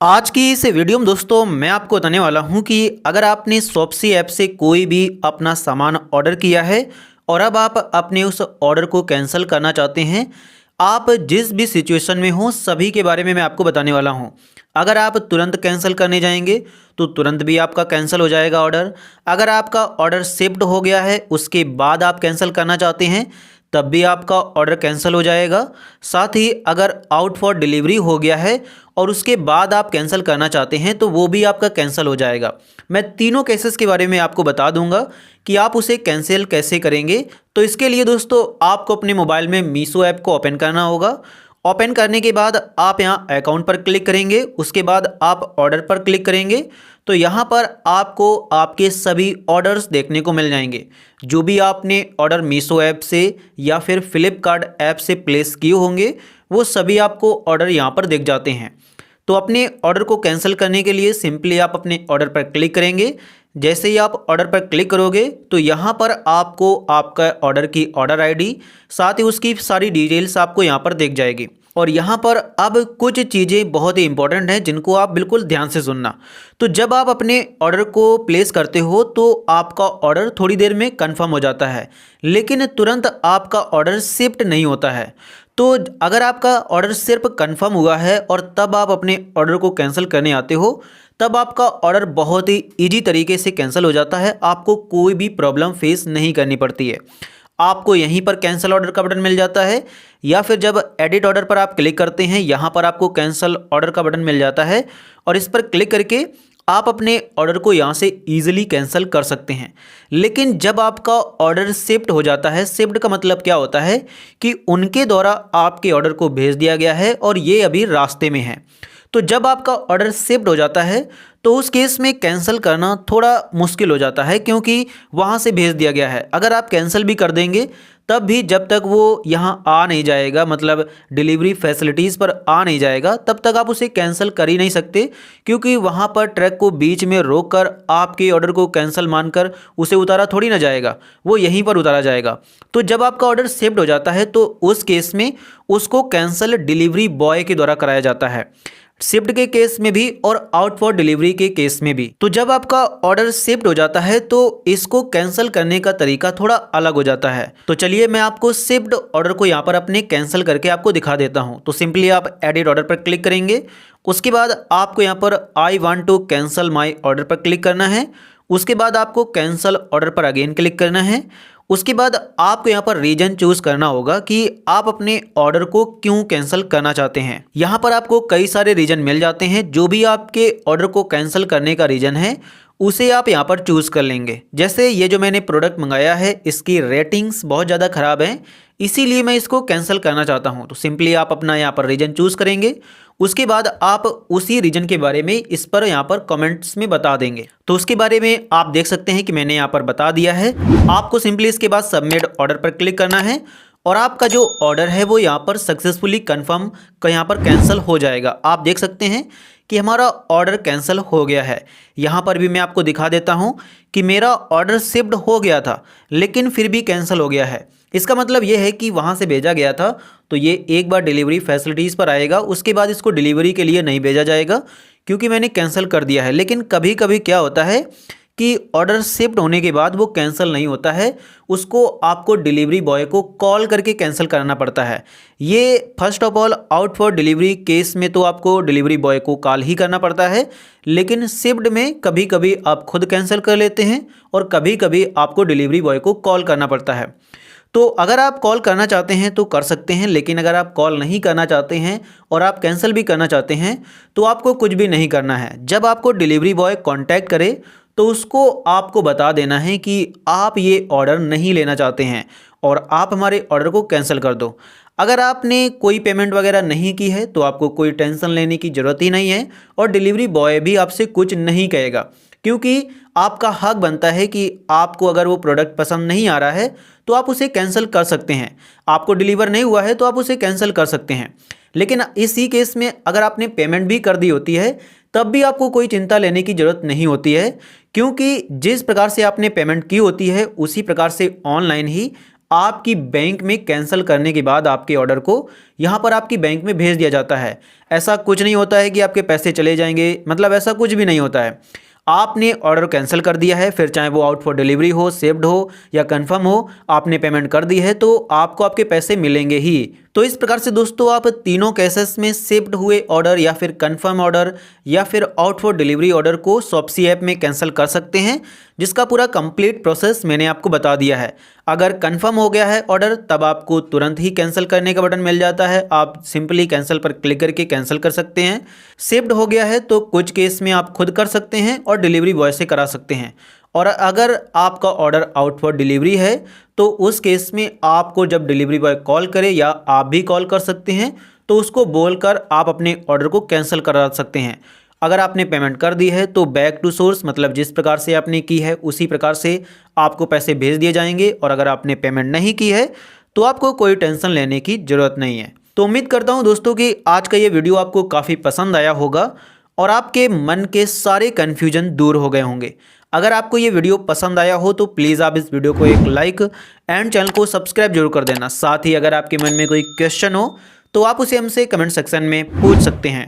आज की इस वीडियो में दोस्तों मैं आपको बताने वाला हूं कि अगर आपने शॉप्सी ऐप से कोई भी अपना सामान ऑर्डर किया है और अब आप अपने उस ऑर्डर को कैंसिल करना चाहते हैं। आप जिस भी सिचुएशन में हो सभी के बारे में मैं आपको बताने वाला हूं। अगर आप तुरंत कैंसिल करने जाएंगे तो तुरंत भी आपका कैंसिल हो जाएगा ऑर्डर। अगर आपका ऑर्डर शिफ्ट हो गया है उसके बाद आप कैंसिल करना चाहते हैं तब भी आपका ऑर्डर कैंसिल हो जाएगा। साथ ही अगर आउट फॉर डिलीवरी हो गया है और उसके बाद आप कैंसिल करना चाहते हैं तो वो भी आपका कैंसिल हो जाएगा। मैं तीनों केसेस के बारे में आपको बता दूंगा कि आप उसे कैंसिल कैसे करेंगे। तो इसके लिए दोस्तों आपको अपने मोबाइल में मीशो ऐप को ओपन करना होगा। ओपन करने के बाद आप यहाँ अकाउंट पर क्लिक करेंगे, उसके बाद आप ऑर्डर पर क्लिक करेंगे तो यहाँ पर आपको आपके सभी ऑर्डर्स देखने को मिल जाएंगे। जो भी आपने ऑर्डर मीशो ऐप से या फिर फ्लिपकार्ट ऐप से प्लेस किए होंगे वो सभी आपको ऑर्डर यहाँ पर दिख जाते हैं। तो अपने ऑर्डर को कैंसिल करने के लिए सिंपली आप अपने ऑर्डर पर क्लिक करेंगे। जैसे ही आप ऑर्डर पर क्लिक करोगे तो यहाँ पर आपको आपका ऑर्डर की ऑर्डर आईडी साथ ही उसकी सारी डिटेल्स आपको यहाँ पर दिख जाएगी। और यहाँ पर अब कुछ चीज़ें बहुत ही इंपॉर्टेंट हैं जिनको आप बिल्कुल ध्यान से सुनना। तो जब आप अपने ऑर्डर को प्लेस करते हो तो आपका ऑर्डर थोड़ी देर में कंफर्म हो जाता है, लेकिन तुरंत आपका ऑर्डर शिफ्ट नहीं होता है। तो अगर आपका ऑर्डर सिर्फ कंफर्म हुआ है और तब आप अपने ऑर्डर को कैंसिल करने आते हो तब आपका ऑर्डर बहुत ही ईजी तरीके से कैंसिल हो जाता है। आपको कोई भी प्रॉब्लम फेस नहीं करनी पड़ती है। आपको यहीं पर कैंसिल ऑर्डर का बटन मिल जाता है या फिर जब एडिट ऑर्डर पर आप क्लिक करते हैं यहाँ पर आपको कैंसिल ऑर्डर का बटन मिल जाता है और इस पर क्लिक करके आप अपने ऑर्डर को यहाँ से ईजिली कैंसिल कर सकते हैं। लेकिन जब आपका ऑर्डर शिफ्ट हो जाता है, शिफ्ट का मतलब क्या होता है कि उनके द्वारा आपके ऑर्डर को भेज दिया गया है और ये अभी रास्ते में है। तो जब आपका ऑर्डर शिफ्ट हो जाता है तो उस केस में कैंसिल करना थोड़ा मुश्किल हो जाता है क्योंकि वहाँ से भेज दिया गया है। अगर आप कैंसिल भी कर देंगे तब भी जब तक वो यहाँ आ नहीं जाएगा, मतलब डिलीवरी फैसिलिटीज़ पर आ नहीं जाएगा, तब तक आप उसे कैंसिल कर ही नहीं सकते क्योंकि वहाँ पर ट्रक को बीच में रोक कर आपके ऑर्डर को कैंसिल मानकर उसे उतारा थोड़ी ना जाएगा, वो यहीं पर उतारा जाएगा। तो जब आपका ऑर्डर शिफ्ट हो जाता है तो उस केस में उसको कैंसिल डिलीवरी बॉय के द्वारा कराया जाता है, शिफ्ट के केस में भी और आउट फॉर डिलीवरी के केस में भी। तो जब आपका ऑर्डर शिफ्ट हो जाता है तो इसको कैंसिल करने का तरीका थोड़ा अलग हो जाता है। तो चलिए मैं आपको शिफ्ट ऑर्डर को यहाँ पर अपने कैंसिल करके आपको दिखा देता हूँ। तो सिंपली आप एडिट ऑर्डर पर क्लिक करेंगे, उसके बाद आपको यहाँ पर I want to cancel my order पर क्लिक करना है। उसके बाद आपको कैंसिल ऑर्डर पर अगेन क्लिक करना है। उसके बाद आपको यहाँ पर रीजन चूज करना होगा कि आप अपने ऑर्डर को क्यों कैंसिल करना चाहते हैं। यहाँ पर आपको कई सारे रीजन मिल जाते हैं। जो भी आपके ऑर्डर को कैंसिल करने का रीजन है उसे आप यहाँ पर चूज़ कर लेंगे। जैसे ये जो मैंने प्रोडक्ट मंगाया है इसकी रेटिंग्स बहुत ज़्यादा ख़राब हैं, इसीलिए मैं इसको कैंसिल करना चाहता हूँ। तो सिंपली आप अपना यहाँ पर रीजन चूज़ करेंगे। उसके बाद आप उसी रीजन के बारे में इस पर यहाँ पर कमेंट्स में बता देंगे। तो उसके बारे में आप देख सकते हैं कि मैंने यहाँ पर बता दिया है। आपको सिंपली इसके बाद सबमिट ऑर्डर पर क्लिक करना है और आपका जो ऑर्डर है वो यहाँ पर सक्सेसफुली कन्फर्म का यहाँ पर कैंसिल हो जाएगा। आप देख सकते हैं कि हमारा ऑर्डर कैंसिल हो गया है। यहाँ पर भी मैं आपको दिखा देता हूँ कि मेरा ऑर्डर शिफ्ट हो गया था लेकिन फिर भी कैंसिल हो गया है। इसका मतलब ये है कि वहाँ से भेजा गया था तो ये एक बार डिलीवरी फैसिलिटीज़ पर आएगा, उसके बाद इसको डिलीवरी के लिए नहीं भेजा जाएगा क्योंकि मैंने कैंसिल कर दिया है। लेकिन कभी कभी क्या होता है कि ऑर्डर शिफ्ट होने के बाद वो कैंसिल नहीं होता है, उसको आपको डिलीवरी बॉय को कॉल करके कैंसिल कराना पड़ता है। ये first of all out for delivery case में तो आपको डिलीवरी बॉय को कॉल ही करना पड़ता है, लेकिन शिफ्ट में कभी कभी आप खुद कैंसिल कर लेते हैं और कभी कभी आपको डिलीवरी बॉय को कॉल करना पड़ता है। तो अगर आप कॉल करना चाहते हैं तो कर सकते हैं, लेकिन अगर आप कॉल नहीं करना चाहते हैं और आप कैंसिल भी करना चाहते हैं तो आपको कुछ भी नहीं करना है। जब आपको डिलीवरी बॉय कांटेक्ट करे तो उसको आपको बता देना है कि आप ये ऑर्डर नहीं लेना चाहते हैं और आप हमारे ऑर्डर को कैंसिल कर दो। अगर आपने कोई पेमेंट वगैरह नहीं की है तो आपको कोई टेंशन लेने की ज़रूरत ही नहीं है और डिलीवरी बॉय भी आपसे कुछ नहीं कहेगा क्योंकि आपका हक बनता है कि आपको अगर वो प्रोडक्ट पसंद नहीं आ रहा है तो आप उसे कैंसिल कर सकते हैं। आपको डिलीवर नहीं हुआ है तो आप उसे कैंसिल कर सकते हैं। लेकिन इसी केस में अगर आपने पेमेंट भी कर दी होती है तब भी आपको कोई चिंता लेने की ज़रूरत नहीं होती है क्योंकि जिस प्रकार से आपने पेमेंट की होती है उसी प्रकार से ऑनलाइन ही आपकी बैंक में कैंसिल करने के बाद आपके ऑर्डर को यहाँ पर आपकी बैंक में भेज दिया जाता है। ऐसा कुछ नहीं होता है कि आपके पैसे चले जाएंगे, मतलब ऐसा कुछ भी नहीं होता है। आपने ऑर्डर कैंसिल कर दिया है, फिर चाहे वो आउट फॉर डिलीवरी हो, शिप्ड हो या कंफर्म हो, आपने पेमेंट कर दी है तो आपको आपके पैसे मिलेंगे ही। तो इस प्रकार से दोस्तों आप तीनों केसेस में शिप्ड हुए ऑर्डर या फिर कंफर्म ऑर्डर या फिर आउट फॉर डिलीवरी ऑर्डर को शॉप्सी ऐप में कैंसिल कर सकते हैं, जिसका पूरा कंप्लीट प्रोसेस मैंने आपको बता दिया है। अगर कंफर्म हो गया है ऑर्डर तब आपको तुरंत ही कैंसिल करने का बटन मिल जाता है, आप सिंपली कैंसिल पर क्लिक करके कैंसिल कर सकते हैं। शिप्ड हो गया है तो कुछ केस में आप खुद कर सकते हैं और डिलीवरी बॉय से करा सकते हैं। और अगर आपका ऑर्डर आउट फॉर डिलीवरी है तो उस केस में आपको जब डिलीवरी बॉय कॉल करे या आप भी कॉल कर सकते हैं तो उसको बोलकर आप अपने ऑर्डर को कैंसिल करा सकते हैं। अगर आपने पेमेंट कर दी है तो बैक टू सोर्स, मतलब जिस प्रकार से आपने की है उसी प्रकार से आपको पैसे भेज दिए जाएंगे। और अगर आपने पेमेंट नहीं की है तो आपको कोई टेंशन लेने की ज़रूरत नहीं है। तो उम्मीद करता हूं दोस्तों कि आज का ये वीडियो आपको काफ़ी पसंद आया होगा और आपके मन के सारे कन्फ्यूजन दूर हो गए होंगे। अगर आपको ये वीडियो पसंद आया हो तो प्लीज़ आप इस वीडियो को एक लाइक एंड चैनल को सब्सक्राइब जरूर कर देना। साथ ही अगर आपके मन में कोई क्वेश्चन हो तो आप उसे हमसे कमेंट सेक्शन में पूछ सकते हैं।